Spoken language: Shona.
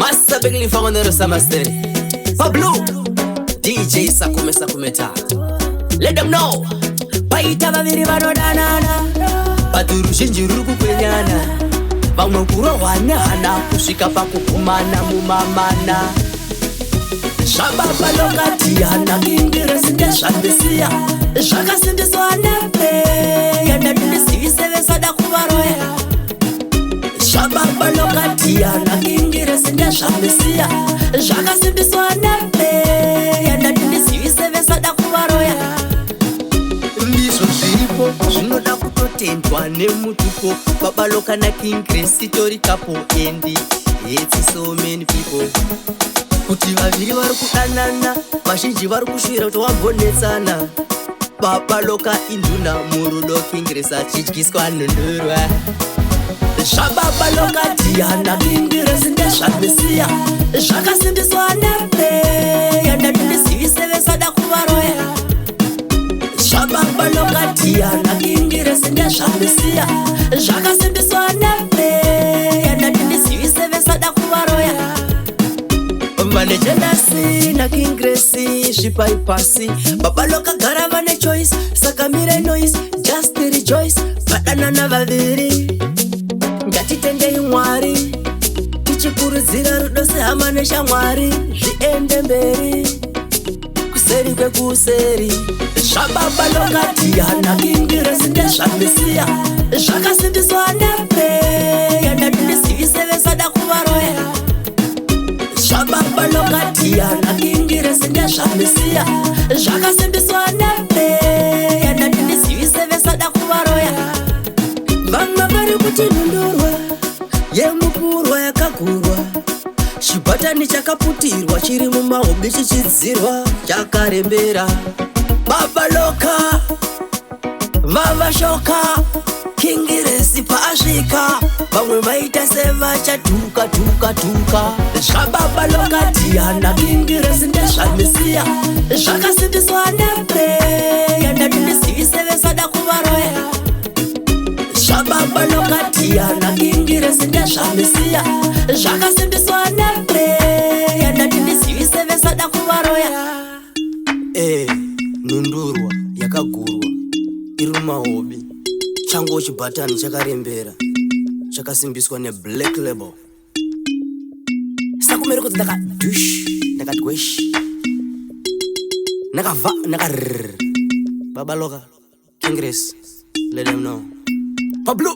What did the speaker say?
Massa Bigly found the Samaster. Pablo, DJ Sakumeta. Let them know. Paitava Virivano Danana. Paturu Shinjuruku Penyana. Bamukuro Wanana, Pushika Pakukumana Mumamana. Shababa Lokatiana, Kingiras in the Shandesia. Shakas in the Swanepe, and the Ministry Sadakubaroya. Shababa Lokatiana, Kingiras in the Shandesia. Shakas in the Swanepe, and the Ministry Sadakubaroya. Ndizo zipo, zinoda kutotendwa nemutupo. Babaloka na King Grace, Tori Kapo, Endi. It's so many people. Kuti vaviri vari kudanana, vazhinji vari kusvira kuti wambonetsana. Babaloka induna murudo King Grace achityiswa nhundurwa. Zvababaloka Diana King Grace ndezvamisiya. Zvakasimbiswa nepe, yandandinizivise vesada kuvaroya. Zvababaloka Diana King Grace ndezvamisiya. Zvakasimbiswa nepe, yandandinizivise vesada kuvaroya. Manejenasi na King Grace Shipai pasi. Babaloka gara vane choice. Sakamire noise, just rejoice. Padana na vaviri ngatitende imwari. Tichikurudzira rudo sehamane shamwari. Zviende mberi kuseri kwekuseri. Zvababaloka Diana King Grace ndezvamisiya. Zvakasimbiswa nepe, yandandinizivise vesada kuvaroya. Shababaloka Diana King Grace ndezvamisiya. Zvakasimbiswa nepe, yandandinizivise vesada kuvaroya. Vamwe vari kuti nhundurwa yemupurwa yakagurwa. Chibhatani chakaputirwa chiri mumahobi chichidzirwa chakarembera. Babaloka vavashoka King Grace paasvika. Vamwe vaita sevachatuka tuka tuka. Zvababaloka Diana King Grace ndezvamisiya. Zvakasimbiswa nepe, yandandinizivise vesada kuvaroya. Zvababaloka Diana King Grace ndezvamisiya. Zvakasimbiswa nepe, yandandinizivise vesada kuvaroya. Nhundurwa yakagurwa iri mumahobi. Chango chibhatani chakarembera chakasimbiswa neBlack Label. Sakumere kuti ndakadush, ndakadwesh, ndakava, ndakarrrr. Babaloka King Grace, let them know. Pablo.